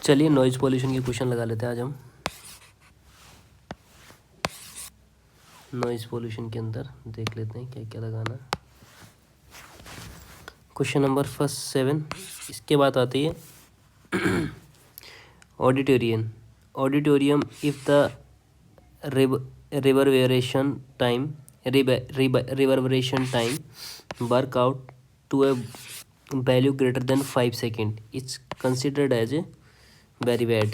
चलिए noise pollution के question लगा लेते हैं आज हम। नॉइज पॉल्यूशन के अंदर देख लेते हैं क्या क्या लगाना है। क्वेश्चन नंबर फर्स्ट 7, इसके बाद आती है auditorium if the reverberation time work out to a value greater than 5 seconds, it's considered as a very bad.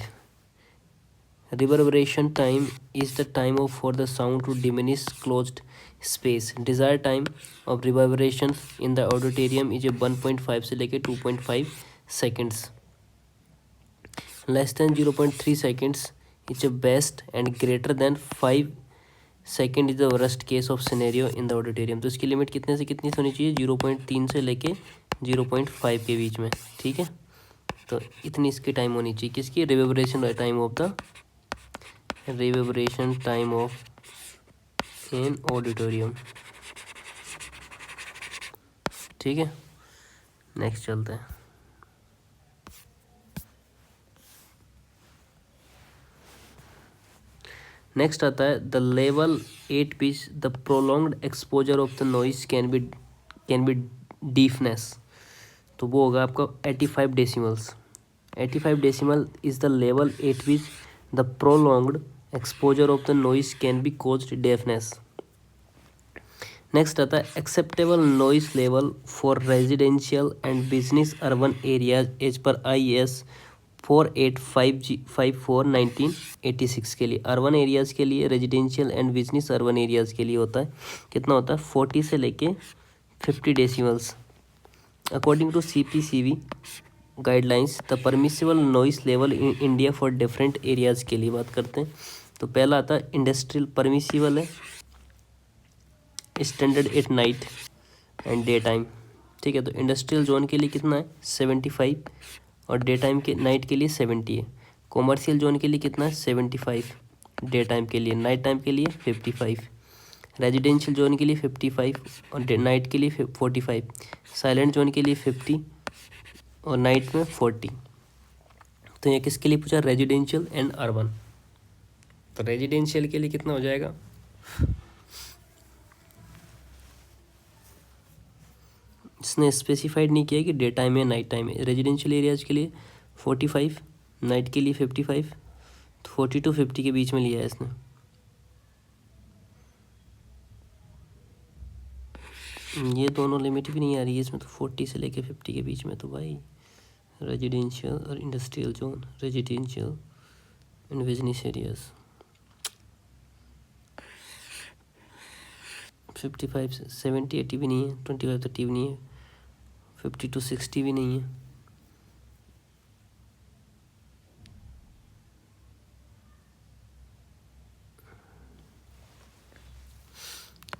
Reverberation time is the time for the sound to diminish closed space. Desired time of reverberation in the auditorium is 1.5 से लेके 2.5 seconds. Less than 0.3 seconds is best and greater than 5 second is the worst case of scenario in the auditorium. तो इसकी limit कितने से कितनी होनी चाहिए? 0.3 से लेके 0.5 के बीच में, ठीक है। तो इतनी इसकी टाइम होनी चाहिए किसकी? Reverberation time of in auditorium, ठीक है। नेक्स्ट चलते हैं। नेक्स्ट आता है the level 8 pitch the prolonged exposure of the noise can be deafness. तो वो होगा आपका 85 decimals. 85 decimal is the level 8 pitch the prolonged exposure of the noise can be caused deafness. Next आता है acceptable noise level for residential and business urban areas as per IAS 4854/1986 के लिए। Urban areas के लिए, residential and business urban areas के लिए होता है कितना होता है? 40 से लेके 50 decimals. According to CPCB guidelines the permissible noise level in India for different areas के लिए बात करते हैं। तो पहला आता है इंडस्ट्रियल परमिसिबल है, standard at night and day time, ठीक है। तो इंडस्ट्रियल जोन के लिए कितना है? 75 और डे टाइम के नाइट के लिए 70 है। कॉमर्शियल जोन के लिए कितना है? 75 डे टाइम के लिए, नाइट टाइम के लिए 55। रेजिडेंशियल जोन के लिए 55 और नाइट के लिए 45। साइलेंट जोन के लिए 50 और नाइट में 40। तो ये किसके लिए पूछा? Residential and urban. तो रेजिडेंशियल के लिए कितना हो जाएगा? इसने स्पेसिफाइड नहीं किया कि डे टाइम है नाइट टाइम है। रेजिडेंशियल एरियाज के लिए 45, नाइट के लिए 55, तो 40 to 50 के बीच में लिया है इसने। ये दोनों लिमिट भी नहीं आ रही है इसमें, तो 40 से लेके 50 के बीच में। तो भाई रेजिडेंशियल और industrial zone, residential and business areas 55 से 70 80 भी नहीं है, 25 30 भी नहीं है, 50 to 60 भी नहीं है।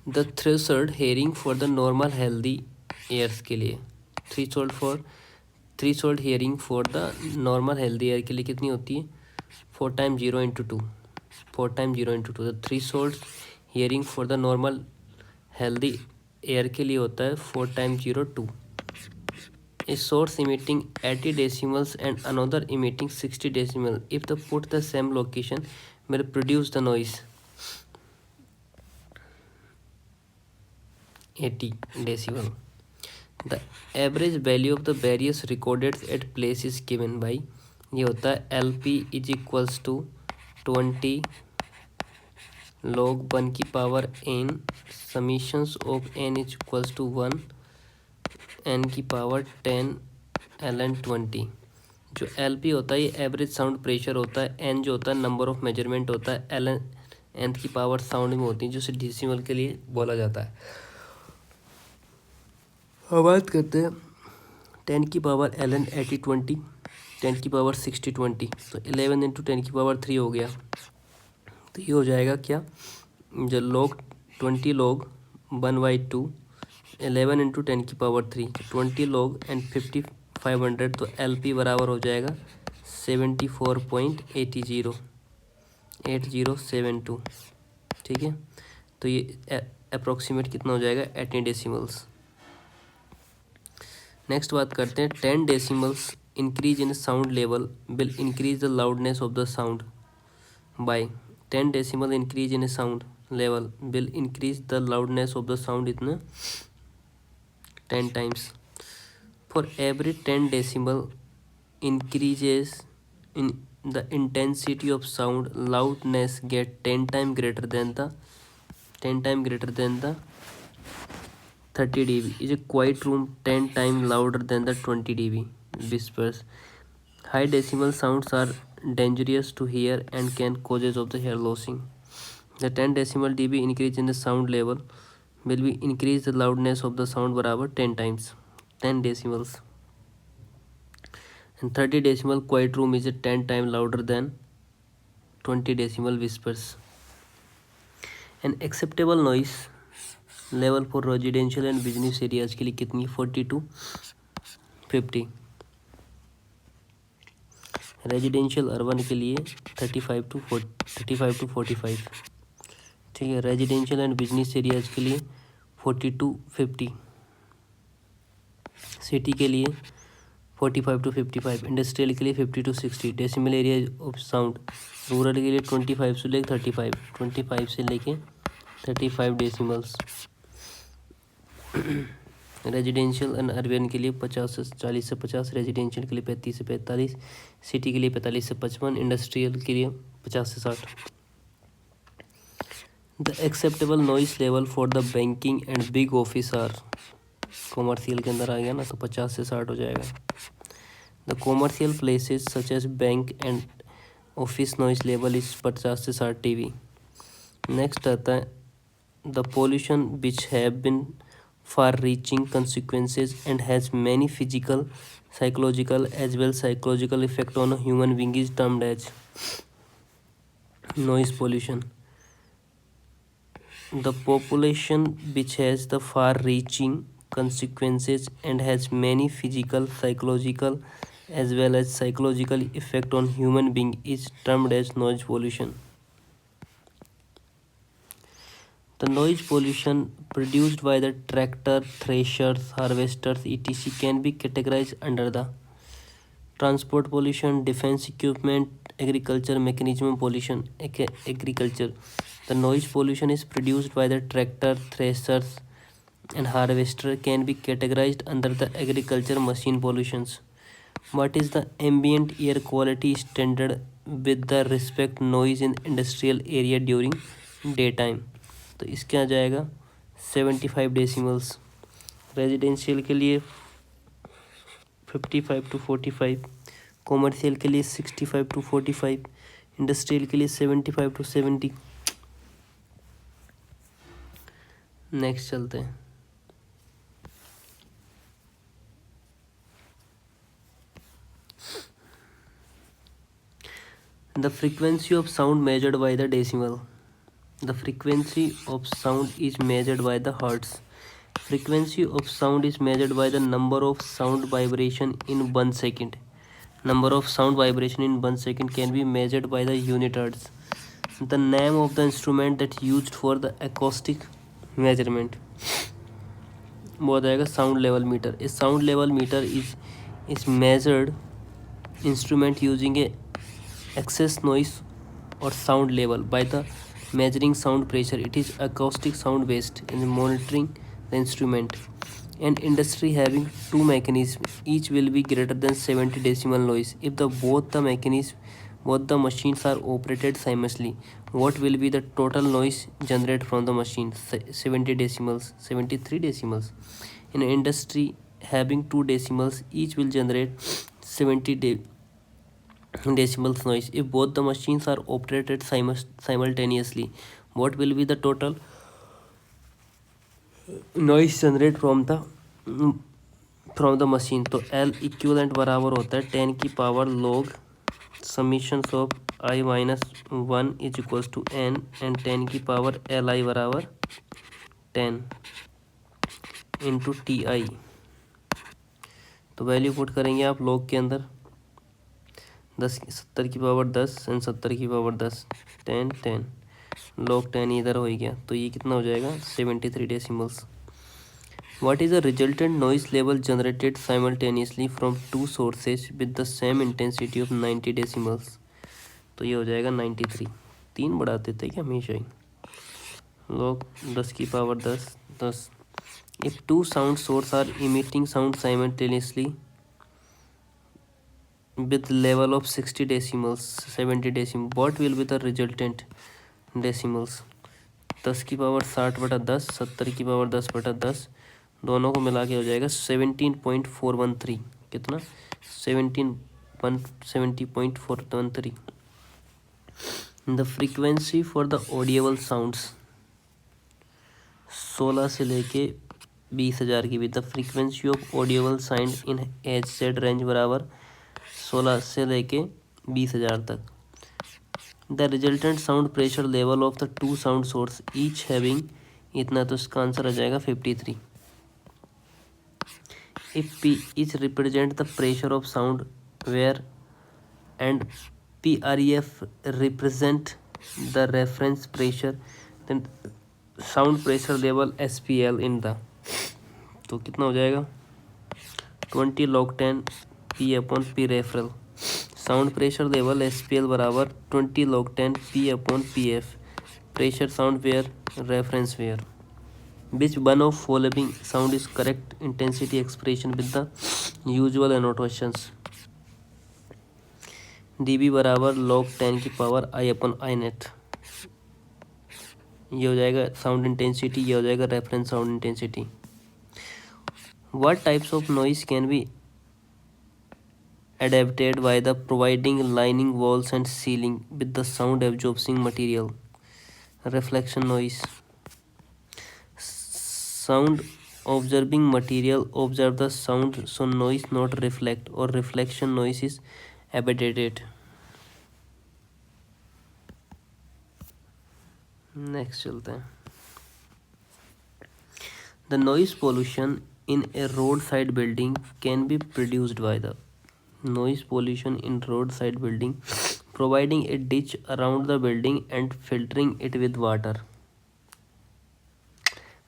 The threshold hearing for the normal healthy ears के लिए, threshold hearing for the normal healthy ear के लिए कितनी होती है? 4 times 0 into 2, 4 times 0 into 2। The threshold hearing for the normal healthy ear के लिए होता है 4 times 0 2। A source emitting 80 decibels and another emitting 60 decibels, if they put the same location, will produce the noise 80 decibel. The average value of the various recorded at place is given by, ये होता है LP is equals to 20 log 1 की power n summations of n is equals to 1 n की power 10 ln 20। जो LP होता है ये average sound pressure होता है, n जो होता है नंबर ऑफ मेजरमेंट होता है, ln nth की पावर साउंड में होती है, जो डेसिमल के लिए बोला जाता है। अब बात करते हैं 10 की पावर ln 80 20, 10 की पावर 60 20, तो 11 इंटू 10 की पावर 3 हो गया। तो ये हो जाएगा क्या? जो log 20 log 1/2, 11 इंटू 10 की पावर 3, 20 log एंड 5500, तो LP बराबर हो जाएगा 74.80 ठीक है। तो ये अप्रोक्सीमेट कितना हो जाएगा? 18 डेसिमल्स। नेक्स्ट बात करते हैं 10 decimals increase in sound level will increase the loudness of the sound by 10 decibel. Increase in sound level will increase the loudness of the sound इतना 10 times. For every 10 decibel increases in the intensity of sound, loudness get 10 times greater than the 30 dB. Is a quiet room 10 times louder than the 20 dB whispers. High decibel sounds are dangerous to hear and can causes of the hair losing. The 10 decibel dB increase in the sound level will be increase the loudness of the sound बराबर 10 times 10 decibels. And 30 decibel quiet room is a 10 times louder than 20 decibel whispers. An acceptable noise level for residential and business areas के लिए कितनी 40 to 50. Residential urban के लिए 35 to 45. ठीक है. Residential and business areas के लिए 40 to 50. सिटी के लिए 45 to 55. इंडस्ट्रियल के लिए 50 to 60. Decimal area of sound rural के लिए 25 से लेकर 35 से लेके 35 डेसिमल्स. रेजिडेंशियल एंड अर्बन के लिए 40 से 50. रेजिडेंशियल के लिए 35 से 45. सिटी के लिए 45 से 55. इंडस्ट्रियल के लिए 50 से 60. The acceptable noise level for the banking and big office are. Commercial के अंदर आ गया ना तो 50 से 60 हो जाएगा. The commercial places such as bank and office noise level is 50 से 60 dB. नेक्स्ट आता है the pollution which have been far-reaching consequences and has many physical, psychological as well psychological effect on a human being is termed as noise pollution. The population which has the far-reaching consequences and has many physical, psychological as well as psychological effect on human being is termed as noise pollution. The noise pollution produced by the tractor, threshers, harvesters, etc. can be categorized under the transport pollution, defense equipment, agriculture mechanism pollution. Agriculture. The noise pollution is produced by the tractor, threshers, and harvester can be categorized under the agriculture machine pollutions. What is the ambient air quality standard with the respect noise in industrial area during daytime? तो इसके आ जाएगा 75 decimals. Residential के लिए 55 to 45. Commercial के लिए 65 to 45. Industrial के लिए 75 to 70. Next चलते हैं. The frequency of sound measured by the decimal. The frequency of sound is measured by the hertz. Frequency of sound is measured by the number of sound vibration in 1 second. Number of sound vibration in 1 second can be measured by the unit hertz. The name of the instrument that used for the acoustic measurement. वो आ जाएगा sound level meter. A sound level meter is measured instrument using a excess noise or sound level by the measuring sound pressure. It is acoustic sound based in monitoring the instrument. An industry having two mechanisms each will be greater than 70 decimal noise. If both the machines are operated simultaneously, what will be the total noise generated from the machine? 70 decimals, 73 decimals. In an industry having two decimals each will generate 70 decibels noise. If both the machines are operated simultaneously, what will be the total noise generated from the machine? तो L equivalent बराबर होता है 10 की power log summations of I - 1 is equals to n and 10 की power Li बराबर 10 into TI. तो value put करेंगे आप log के अंदर 70 की पावर 10 एंड 70 की पावर 10 10 log 10 इधर हो गया तो ये कितना हो जाएगा 73 decimals. What is the resultant noise level generated simultaneously from two sources with the same intensity of 90 decibels? तो ये हो जाएगा 93। तीन बढ़ा देते क्या हमेशा ही लोग 10 की power 10। If two sound sources are emitting sound simultaneously with level of 60 decimals 70 decimals, what will be the resultant decimals? 10 की पावर 60/10, 70 की पावर 10/10, दोनों को मिला के हो जाएगा 17.413। कितना? 70.413। The frequency for the audible sounds 16 से लेके 20,000 की भी। The frequency of audible sound in HZ range बराबर 16 से लेके 20,000 तक। The resultant sound pressure level of the two sound source each having इतना, तो इसका आंसर आ जाएगा 53। If P is represent the pressure of sound where and PREF represent the reference pressure, then sound pressure level SPL in the, तो कितना हो जाएगा 20 log 10 P/P referral. Sound pressure level SPL बराबर 20 log 10 P/PF। Pressure sound where reference where. Which one of following sound is correct intensity expression with the usual annotations? dB बराबर log 10 की power I/I net. ये हो जाएगा sound intensity, ये हो जाएगा reference sound intensity. What types of noise can be adapted by the providing lining walls and ceiling with the sound absorbing material? Reflection noise. Sound observing material observe the sound, so noise not reflect, or reflection noise is abated. Next चलते हैं। The noise pollution in a roadside building can be produced by the noise pollution in roadside building, providing a ditch around the building and filtering it with water,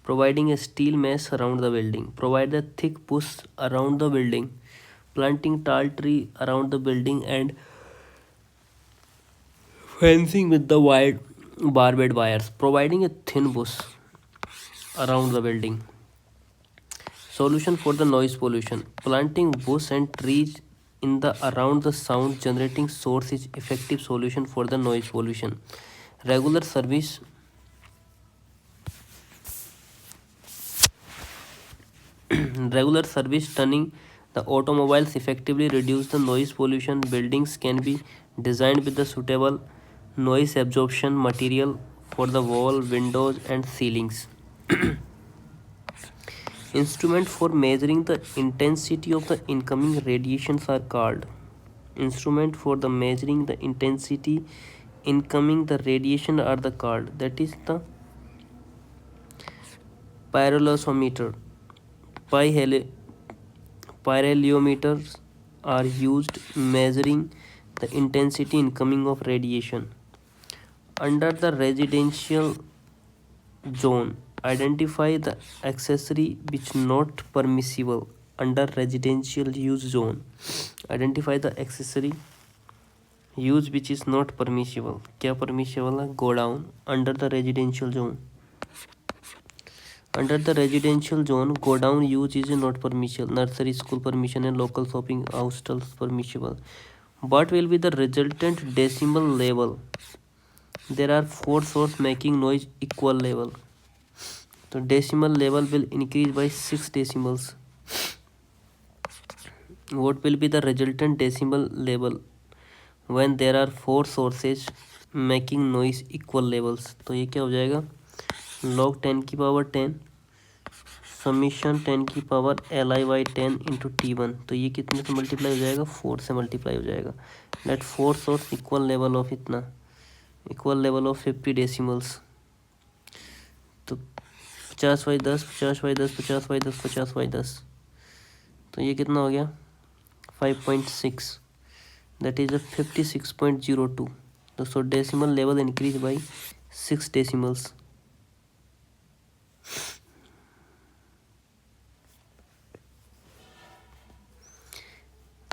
providing a steel mesh around the building, provide a thick bush around the building, planting tall tree around the building and fencing with the wide barbed wires, providing a thin bush around the building. Solution for the noise pollution: planting bush and trees in the around the sound generating source is effective solution for the noise pollution. Regular service regular service turning the automobiles effectively reduce the noise pollution. Buildings can be designed with the suitable noise absorption material for the wall, windows and ceilings. Instrument for measuring the intensity of the incoming radiations are called. Instrument for the measuring the intensity incoming the radiation are the called, that is the pyrolusometer. Pyrheliometers are used measuring the intensity incoming of radiation. Under the residential zone, identify the accessory which not permissible. Under residential use zone, identify the accessory use which is not permissible. क्या permissible है? Go down. Under the residential zone, under the residential zone, go down use is not permissible. Nursery school permission and local shopping hostels permissible. What will be the resultant decimal level? There are 4 sources making noise equal level. So decimal level will increase by 6 decimals. What will be the resultant decimal level when there are 4 sources making noise equal levels? तो ये क्या हो जाएगा log 10 की power 10 summation 10 की power LI/10 into T1, तो ये कितने से मल्टीप्लाई हो जाएगा 4 से मल्टीप्लाई हो जाएगा। Let 4 source equal level of इतना इक्वल लेवल ऑफ 50 डेसिमल्स, तो 50/10 50/10 50/10 50/10, तो ये कितना हो गया 5.6, दैट इज 56.02। तो सो decimal level increase by 6 decimals.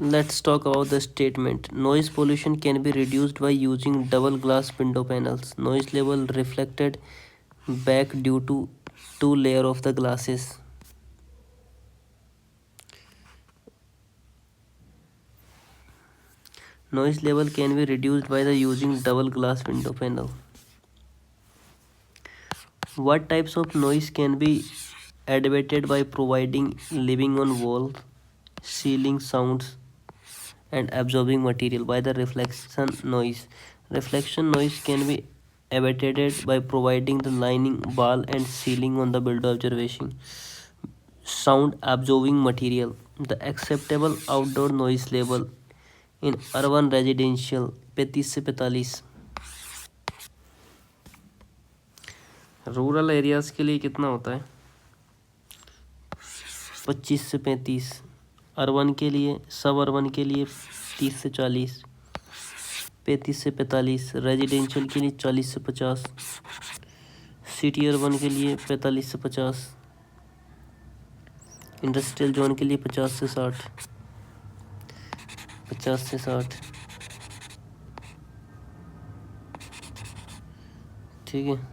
Let's talk about the statement. Noise pollution can be reduced by using double glass window panels. Noise level reflected back due to two layer of the glasses. Noise level can be reduced by the using double glass window panel. What types of noise can be abated by providing living on wall, ceiling sounds, and absorbing material by the reflection noise? Reflection noise can be abated by providing the lining wall and ceiling on the builder observation. Sound absorbing material. The acceptable outdoor noise level in urban residential 35 से 45। Rural areas के लिए कितना होता है? 25 से 35। Urban के लिए, सब अर्बन के लिए 30 से 40, 35 से 45। रेजिडेंशियल के लिए 40 से 50, सिटी अर्बन के लिए 45 से 50, इंडस्ट्रियल जोन के लिए 50 से 60, 50 से 60। ठीक है।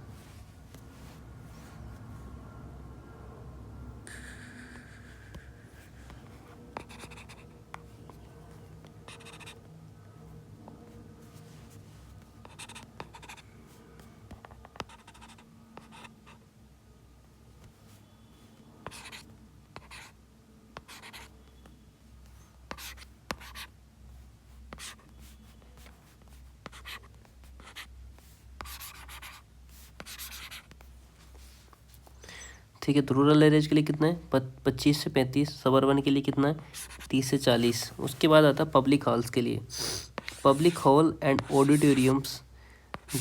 ठीक है, तो रूरल एरियाज के लिए कितना है? 25 से 35। सबअर्बन के लिए कितना है? 30 से 40। उसके बाद आता है पब्लिक हॉल्स के लिए। Public hall and auditoriums,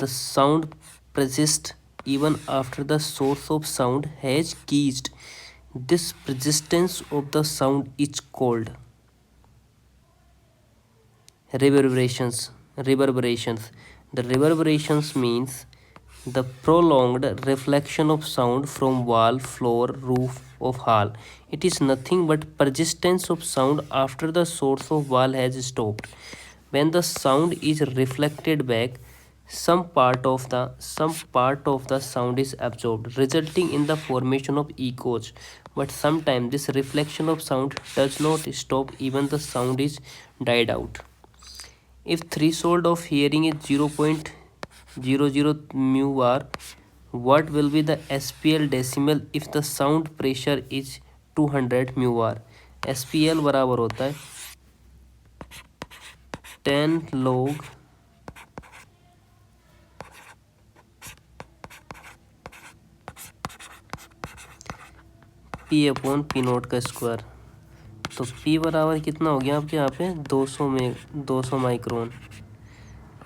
the sound persists even after the source of sound has ceased. This persistence of the sound is called reverberations. The reverberations means the prolonged reflection of sound from wall, floor, roof of hall. It is nothing but persistence of sound after the source of wall has stopped. When the sound is reflected back, some part of the sound is absorbed, resulting in the formation of echoes. But sometimes this reflection of sound does not stop, even the sound is died out. If threshold of hearing is 0.00 mu bar, what will be the SPL decimal if the sound pressure is 200 mu bar? SPL बराबर होता है 10 log P upon P note का square. तो P बराबर कितना हो गया आपके यहाँ पे? 200 माइक्रोन।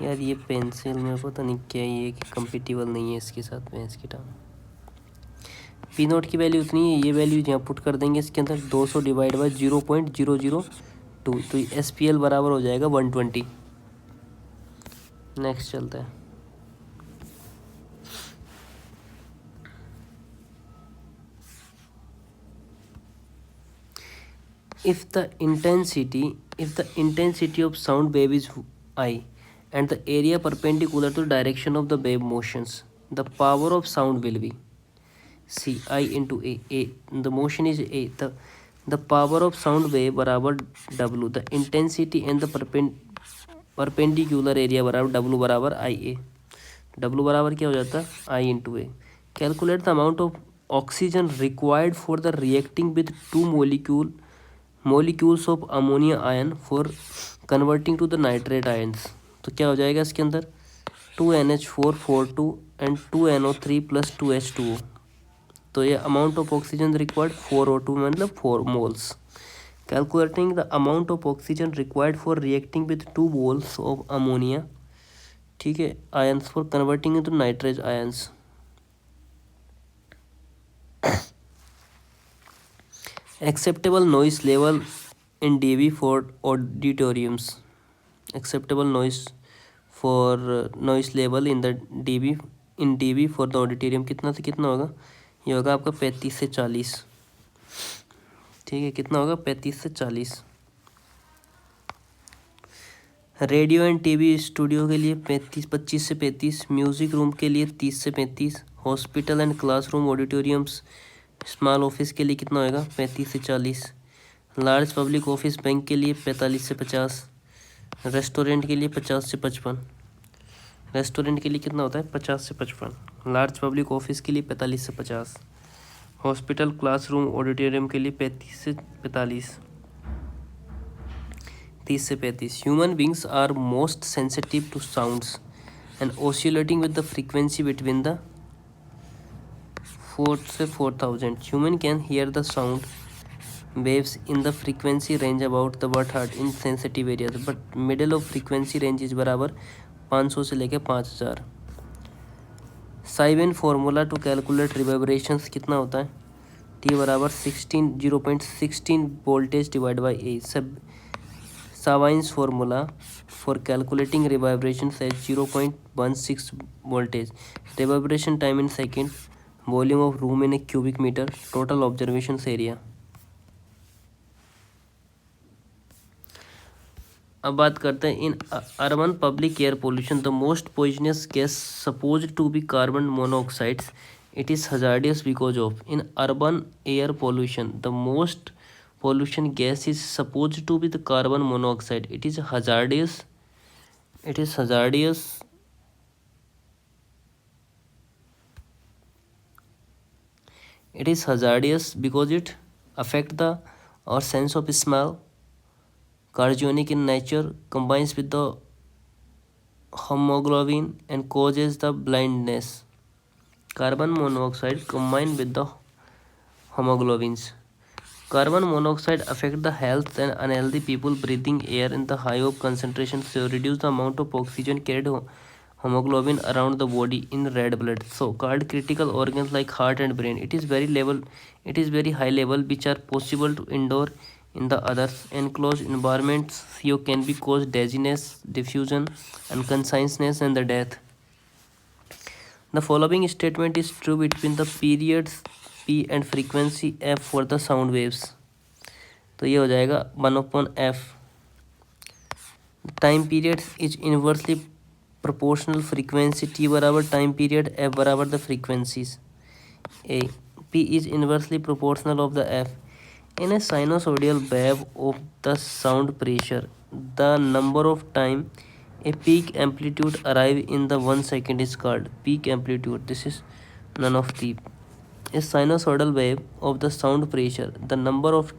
यार ये पेंसिल में पता नहीं क्या ये कि कंपेटिबल नहीं है इसके साथ में इसकी टाइम। P नोट की वैल्यू उतनी है, ये वैल्यू यहाँ पुट कर देंगे इसके अंदर 200 डिवाइड बाई 0.002, तो SPL बराबर हो जाएगा 120। नेक्स्ट चलता है। If the intensity of sound wave is I and the area perpendicular to the direction of the wave motions, the power of sound will be C I into A. The motion is A. The power of sound wave बराबर W. The intensity and the perpendicular area बराबर W बराबर IA. W बराबर क्या हो जाता है? I into A. Calculate the amount of oxygen required for the reacting with two molecules of ammonia ion for converting to the nitrate ions. तो क्या हो जाएगा इसके अंदर? 2NH4 and 2NO3 plus 2H2O। तो ये amount of oxygen required 4O2 मतलब 4 moles. Calculating the amount of oxygen required for reacting with 2 moles of ammonia, ठीक है, ions for converting into nitrates ions. Acceptable noise level in dB for auditoriums. Acceptable noise level in dB for the auditorium कितना से कितना होगा? ये होगा आपका 35 से 40। ठीक है, कितना होगा? 35 से 40। रेडियो एंड टीवी स्टूडियो के लिए 25 से 35, म्यूजिक रूम के लिए 30 से 35, hospital and classroom auditoriums small office के लिए कितना होएगा 35 से 40, लार्ज पब्लिक ऑफिस बैंक के लिए 45 से 50, रेस्टोरेंट के लिए 50 से 55, रेस्टोरेंट के लिए कितना होता है 50 से 55, लार्ज पब्लिक ऑफिस के लिए 45 से 50, हॉस्पिटल क्लासरूम ऑडिटोरियम के लिए 35 से 45, 30 से 35। Human beings are most sensitive to sounds and oscillating with the frequency between the 4 से 4000। Human can hear the sound waves in the frequency range about the 1/3 in sensitive areas, but middle of frequency range is बराबर 500 से लेके 5000। साइवेन formula to calculate रिवर्बरेशंस कितना होता है T बराबर 0.16 voltage divide by A. सब Sabine's formula for calculating reverberations है 0.16 voltage, reverberation time in second, volume of room in a cubic metre, total observation area. अब बात करते हैं in urban public air pollution the most poisonous gas suppose to be carbon monoxides, it is hazardous because of. In urban air pollution the most pollution gas is supposed to be the carbon monoxide, it is hazardous, it is hazardous it is hazardous because it affect the our sense of smell, carcinogenic in nature, combines with the hemoglobin and causes the blindness. Carbon monoxide combined with the hemoglobins. Carbon monoxide affect the health and unhealthy people breathing air in the high of concentration, so reduce the amount of oxygen carried hemoglobin around the body in red blood, so called critical organs like heart and brain. It is very high level which are possible to indoor in the others enclosed environments. CO can be cause dizziness, diffusion, unconsciousness and the death. The following statement is true between the periods P and frequency F for the sound waves. तो ये हो जाएगा 1/f. Time period is inversely proportional frequency T बराबर time period, F बराबर the frequencies. A P is inversely proportional of the F. In a sinusoidal wave of the sound pressure, the number of time a peak amplitude arrive in the 1 second is called peak amplitude. This is none of the. A sinusoidal wave of the sound pressure, the number of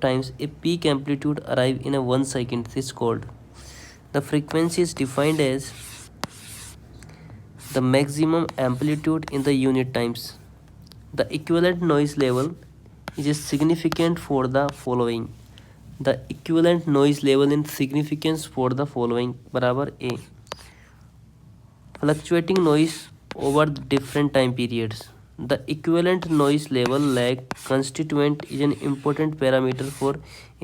times a peak amplitude arrive in a 1 second is called. The frequency is defined as the maximum amplitude in the unit times. The equivalent noise level is significant for the following. The equivalent noise level in significance for the following बराबर A. Fluctuating noise over different time periods. The equivalent noise level lag constituent is an important parameter for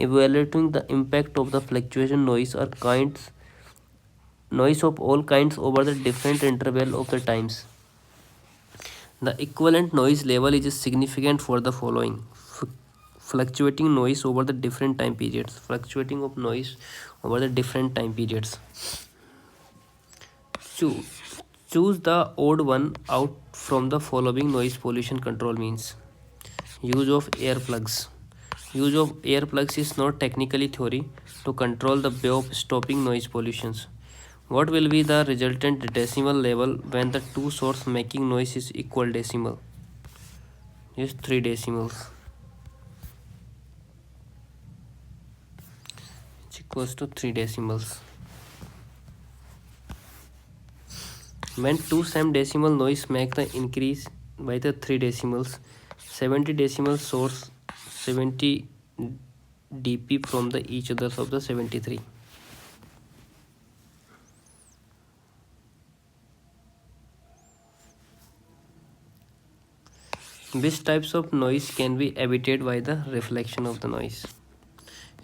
evaluating the impact of the fluctuation noise or noise of all kinds over the different interval of the times. The equivalent noise level is significant for the following. Fluctuating noise over the different time periods. Fluctuating of noise over the different time periods. Choose the odd one out from the following noise pollution control means. Use of earplugs. Use of earplugs is not technically theory to control the way of stopping noise pollutions. What will be the resultant decimal level when the two sources making noise is equal decimal? Is 3 decimals. It's equals to 3 decimals. When two same decimal noise make the increase by the 3 decimals, 70 decimal source 70 dp from the each others of the 73. Which types of noise can be emitted by the reflection of the noise?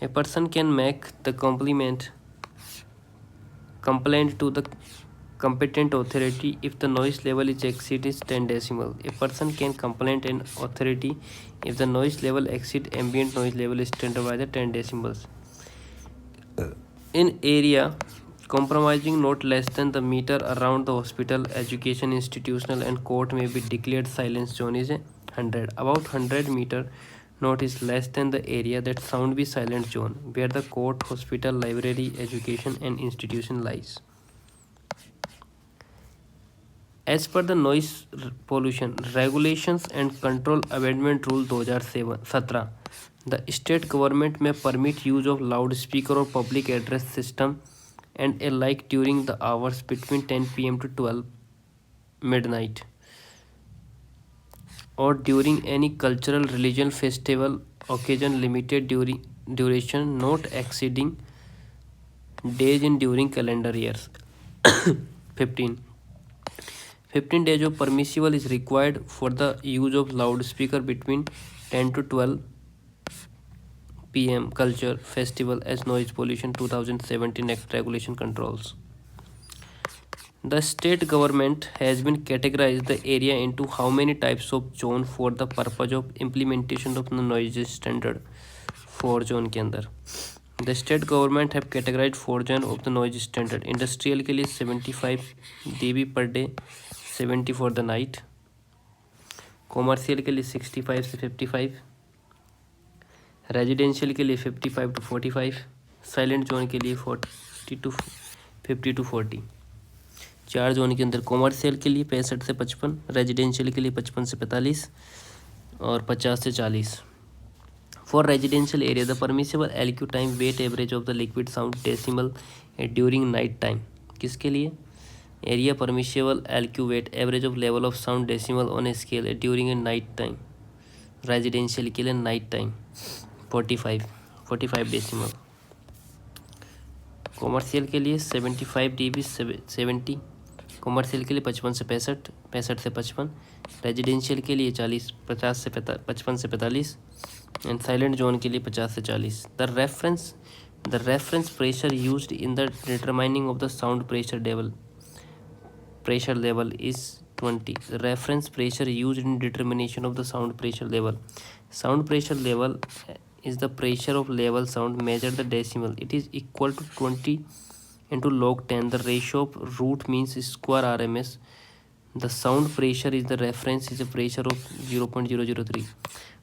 A person can make the complaint to the competent authority if the noise level is exceeds 10 decimal. A person can complain an authority if the noise level exceeds ambient noise level standard by the 10 decibels. In area compromising not less than the meter around the hospital, education, institutional and court may be declared silence zone is 100. About 100-meter note is less than the area that sound be silent zone where the court, hospital, library, education and institution lies. As per the noise pollution regulations and control amendment rule 2017, the state government may permit use of loudspeaker or public address system and alike during the hours between 10 p.m. to 12 midnight or during any cultural religion festival occasion limited duration not exceeding days in during calendar years. 15 15 days of permissible is required for the use of loudspeaker between 10 to 12 p.m. culture festival as noise pollution 2017 act regulation controls. The state government has been categorized the area into how many types of zone for the purpose of implementation of the noise standard 4 zone के अंदर the state government have categorized 4 zone of the noise standard. Industrial के लिए 75 dB per day 70 for the night. Commercial के लिए 65 से 55, residential के लिए 55 to 45, silent zone के लिए 40 to 50 to 40. 4 जोन के अंदर कॉमर्शियल के लिए 65 से 55, रेजिडेंशियल के लिए 55 से 45 और 50 से 40. For residential area the permissible LQ time weight average of the liquid sound decimal during night time. किसके लिए? Area permissible LQ weight average of level of sound decimal on a scale during a night time. Residential के लिए night time 45 decimal. Commercial के लिए 75 dB 70, commercial के लिए 55 से 65, 65 से 55, रेजिडेंशियल के लिए 40 50 से 55 से 45 एंड साइलेंट जोन के लिए 50 से 40. The reference pressure used in the determining of the sound pressure level is 20. The reference pressure used in determination of the sound pressure level. Sound pressure level is the pressure of level sound measured the decimal. It is equal to 20 into log 10. The ratio of root means square RMS. The sound pressure is the reference is a pressure of 0.003.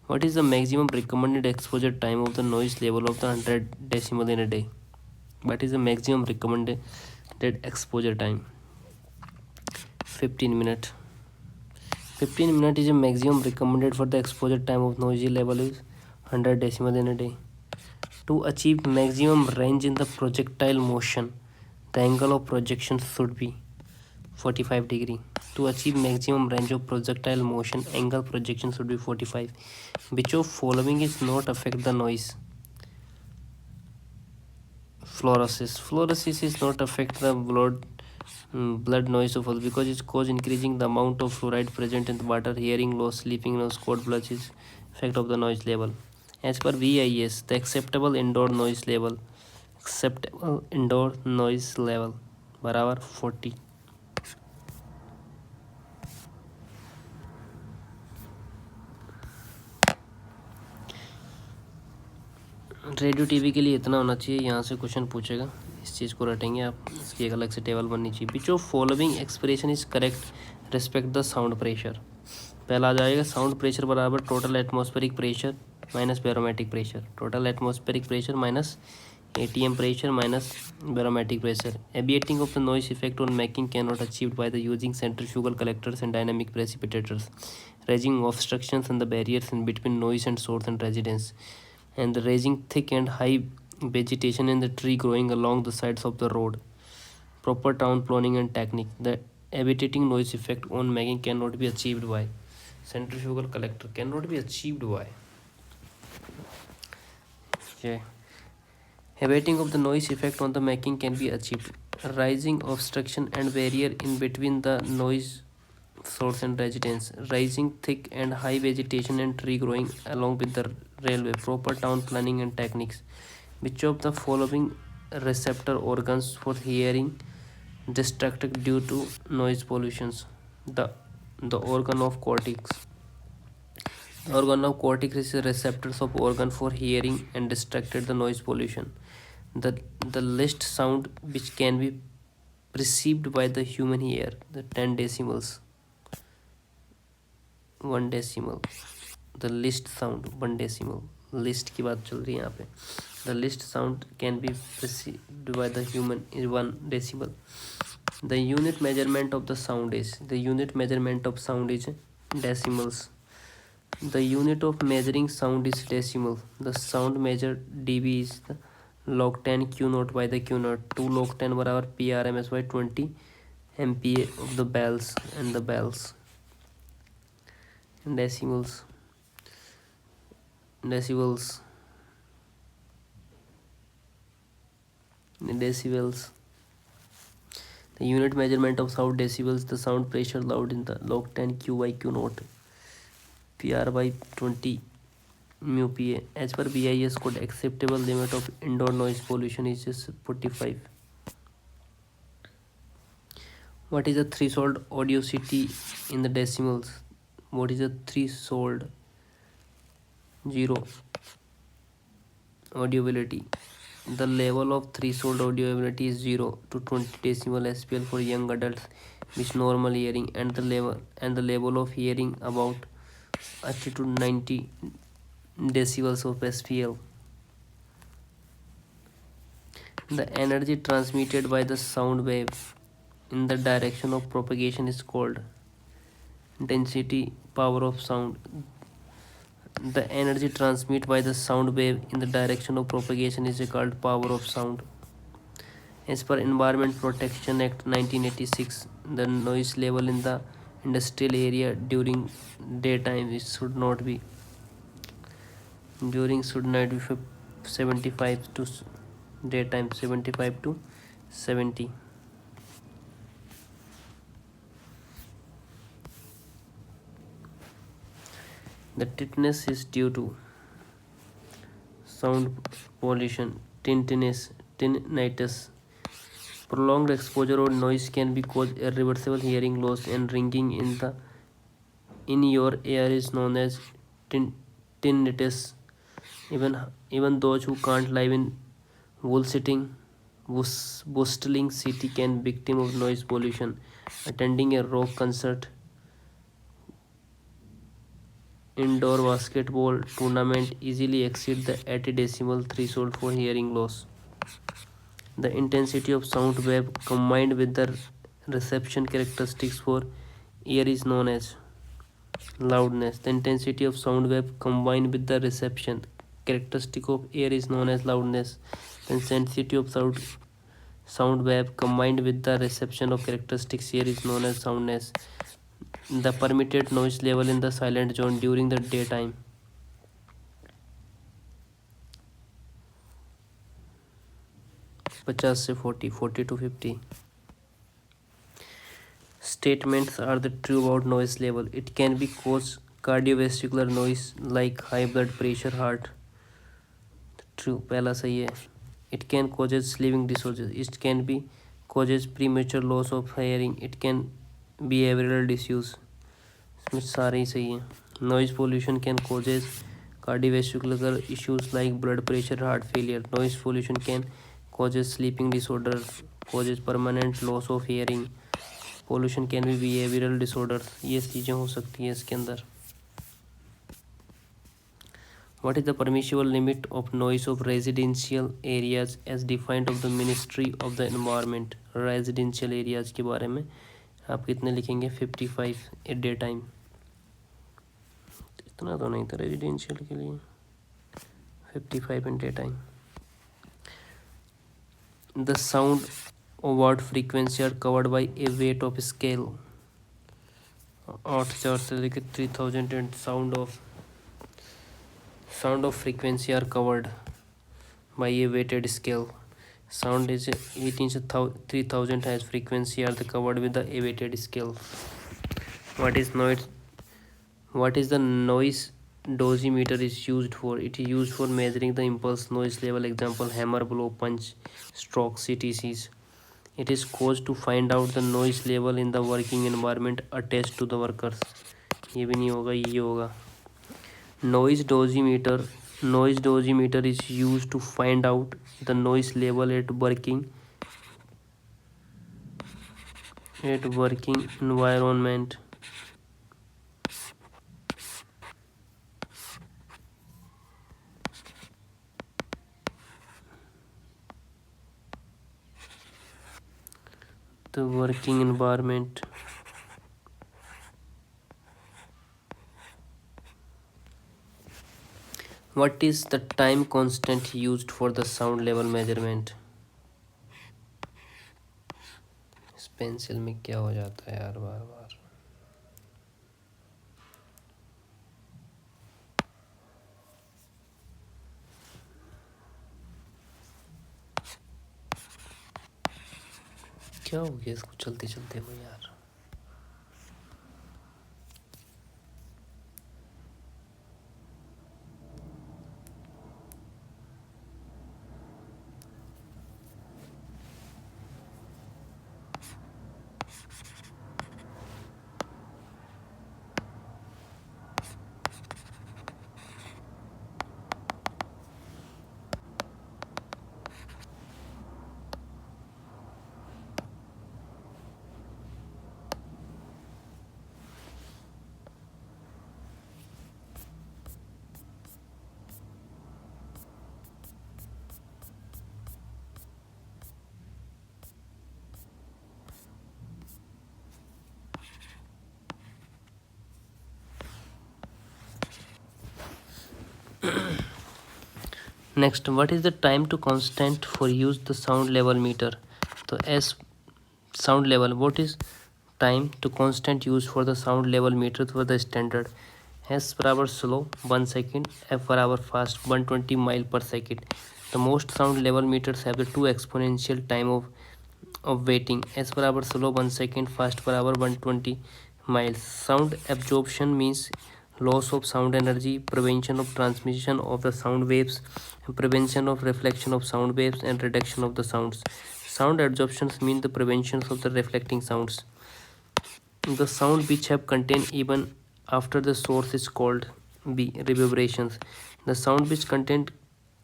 What is the maximum recommended exposure time of the noise level of the 100 decibel in a day? What is the maximum recommended exposure time? 15 minutes. 15 minutes is a maximum recommended for the exposure time of noisy level is 100 decibel in a day. To achieve maximum range in the projectile motion, the angle of projection should be 45 degree. To achieve maximum range of projectile motion, angle projection should be 45. Which of following is not affect the noise? Fluorosis is not affect the blood noise of all because it's cause increasing the amount of fluoride present in the water. Hearing loss, sleeping loss, cold blood is effect of the noise level. As per VIS, the acceptable indoor noise level बराबर 40. Radio TV के लिए इतना होना चाहिए. यहाँ से question पूछेगा, इस चीज़ को रटेंगे आप. इसकी एक अलग से टेबल बननी चाहिए. Which of following expression is correct respect the sound pressure. पहला आ जाएगा साउंड प्रेशर बराबर total atmospheric pressure minus barometric pressure. Total atmospheric pressure minus ATM pressure minus barometric pressure. Abating of the noise effect on making can not achieved by the using centrifugal collectors and dynamic precipitators. Raising obstructions and the barriers in between noise and source and residence, and the raising thick and high vegetation and the tree growing along the sides of the road. Proper town planning and technique. The abating noise effect on making cannot be achieved by centrifugal collector. Cannot be achieved by. Okay. Abating of the noise effect on the making can be achieved. Rising obstruction and barrier in between the noise source and residence, rising thick and high vegetation and tree growing along with the railway, proper town planning and techniques. Which of the following receptor organs for hearing distracted due to noise pollutions? The organ of cortex. The organ of cortex is the receptors of organ for hearing and distracted the noise pollution. The least sound which can be perceived by the human ear, the 10 decibels, 1 decimal. The least sound 1 decimal, least की बात चल रही है यहाँ पे. The least sound can be perceived by the human is 1 decibel. The unit measurement of the sound is decimals. The unit of measuring sound is decimal. The sound measured dB is the log 10 q naught by the q naught. 2 log 10 बराबर PRMS by 20 MPa of the bells and the bells. Decibels. The unit measurement of sound decibels, the sound pressure loud in the log 10 q by q naught, PR by 20 mu PA. As per BIS code, acceptable limit of indoor noise pollution is just 45. What is the threshold audiosity in the decimals? What is the threshold? 0. Audibility. The level of threshold audioability is 0 to 20 decibel SPL for young adults with normal hearing, and the level of hearing about 80 to 90 decibels of SPL. The energy transmitted by the sound wave in the direction of propagation is called density power of sound. The energy transmitted by the sound wave in the direction of propagation is called power of sound. As per Environment Protection Act 1986, the noise level in the industrial area during daytime should not be 75 to daytime 75 to 70. The tinnitus is due to sound pollution. Tinnitus. Prolonged exposure or noise can be cause irreversible hearing loss, and ringing in your ear is known as tinnitus. Even those who can't live in bustling city can be victim of noise pollution. Attending a rock concert, indoor basketball tournament easily exceed the 80 decibel threshold for hearing loss. The intensity of sound wave combined with the reception characteristics for ear is known as loudness. The intensity of sound wave combined with the reception characteristic of ear is known as loudness. The intensity of sound wave combined with the reception of characteristics ear is known as soundness. The permitted noise level in the silent zone during the daytime. पचास से 40 to 50. Statements are the true about noise level. It can be cause cardiovascular noise like high blood pressure, heart. True, पहला सही है. It can causes sleeping disorders. It can be causes premature loss of hearing. It can be behavioral issues. इसमें सारे ही सही हैं. Noise pollution can causes cardiovascular issues like blood pressure, heart failure. Noise pollution can causes sleeping disorders, causes permanent loss of hearing. Pollution can be behavioral disorders. ये चीज़ें हो सकती हैं इसके अंदर. What is the permissible limit of noise of residential areas as defined of the Ministry of the Environment? Residential areas के बारे में आप कितने लिखेंगे? 55 एट डे टाइम. इतना तो नहीं था रेजिडेंशियल के लिए. 55 in day time. The sound of what frequency are covered by a weight of scale. 8,000 से लेकर 3,000 and sound of frequency are covered by a weighted scale. Sound is 18 to 3,000 has frequency are covered with the weighted scale. What is noise? What is the noise dosimeter is used for? It is used for measuring the impulse noise level. Example, hammer blow, punch, stroke, CTCs. It is caused to find out the noise level in the working environment attached to the workers. ये भी नहीं होगा, ये होगा. Noise dosimeter Noise dosimeter is used to find out the noise level at working environment. The working environment. What is the time constant used for the sound level measurement? इस pencil में क्या हो जाता है यार बार बार? क्या हो गया इसको चलते चलते को यार? Next, what is the time to constant for use the sound level meter? So as sound level, what is time to constant use for the sound level meter for the standard? S per hour slow 1 second, F per hour fast 120 mile per second. The most sound level meters have the two exponential time of waiting. S per hour slow 1 second, fast per hour 120 miles. Sound absorption means loss of sound energy, prevention of transmission of the sound waves, prevention of reflection of sound waves, and reduction of the sounds. Sound absorptions mean the prevention of the reflecting sounds. The sound which have contained even after the source is called B. Reverberations. The sound which contained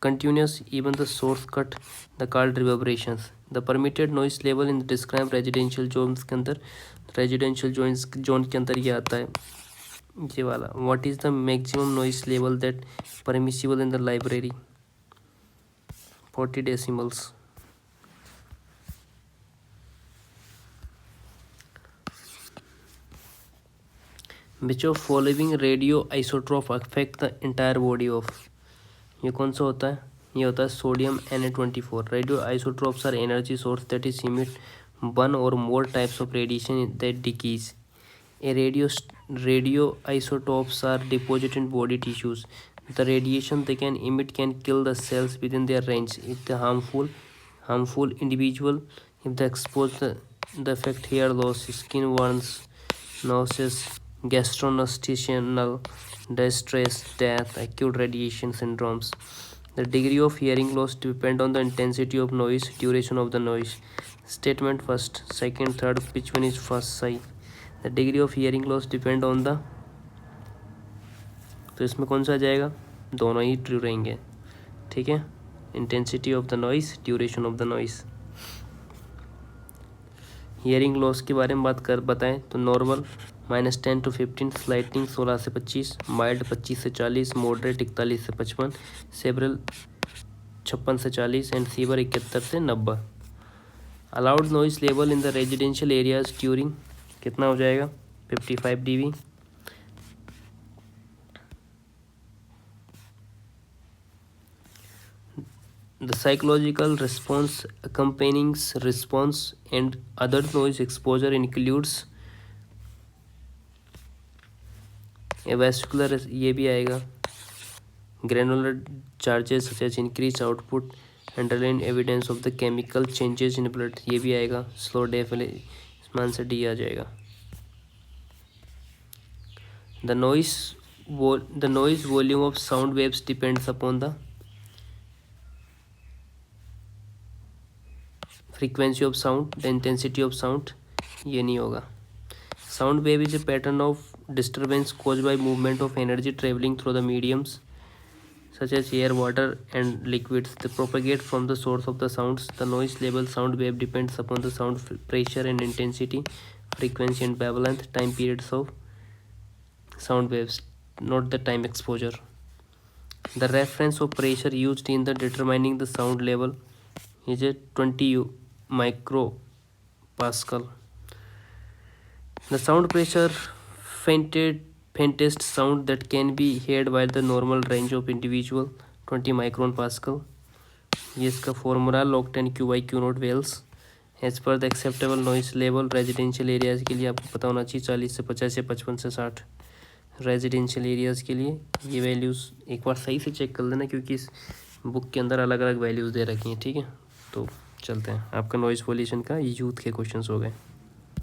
continuous even the source cut the called reverberations. The permitted noise level in the described residential zones के अंदर residential zone के अंदर ये आता है ये वाला. What is the maximum noise level that permissible in the library? 40 decibels. Which of following radio isotope affect the entire body of? ये कौन सा होता है? ये होता है sodium Na24. Radio isotopes are energy source that is emit one or more types of radiation that decays. A radio isotopes are deposited in body tissues. The radiation they can emit can kill the cells within their range. If the harmful individual, if the exposed the effect hair loss, skin burns, nausea, gastrointestinal distress, death, acute radiation syndromes. The degree of hearing loss depend on the intensity of noise, duration of the noise. Statement first, second, third, which one is first side? The degree of hearing loss depend on the, तो इसमें कौन सा आ जाएगा? दोनों ही true रहेंगे. ठीक है. Intensity of the noise, duration of the noise. Hearing loss के बारे में बताएं तो नॉर्मल -10 to 15, स्लाइटिंग 16 से 25, माइल्ड 25 से 40, मॉडरेट 41 से 55, सेवरल 56 से 40 एंड सीवर 71 से 90. Allowed noise level in the residential areas during कितना हो जाएगा? 55 dB. The psychological response accompanying response and other noise exposure includes a vascular, ये भी आएगा. Granular charges such as increased output, underlying evidence of the chemical changes in blood, ये भी आएगा. Slow death, इसमें आंसर डी आ जाएगा. The noise volume of sound waves depends upon the frequency of sound, the intensity of sound. ये नहीं होगा. Sound wave is a pattern of disturbance caused by movement of energy traveling through the mediums such as air, water, and liquids. They propagate from the source of the sounds. The noise level sound wave depends upon the sound pressure and intensity, frequency and wavelength, time periods of sound waves, not the time exposure. The reference of pressure used in the determining the sound level is a 20 micropascal. The sound pressure faintest sound that can be heard while the normal range of individual 20 micron pascal. ये इसका formula log 10 Q by Q note wells as per the acceptable noise level residential areas के लिए आपको पता होना चाहिए 40 से 50 से 55 से 60 रेजिडेंशियल एरियाज़ के लिए। ये वैल्यूज़ एक बार सही से चेक कर लेना क्योंकि इस बुक के अंदर अलग अलग वैल्यूज़ दे रखी हैं। ठीक है, तो चलते हैं। आपका नॉइज़ पॉल्यूशन का यूथ के क्वेश्चंस हो गए।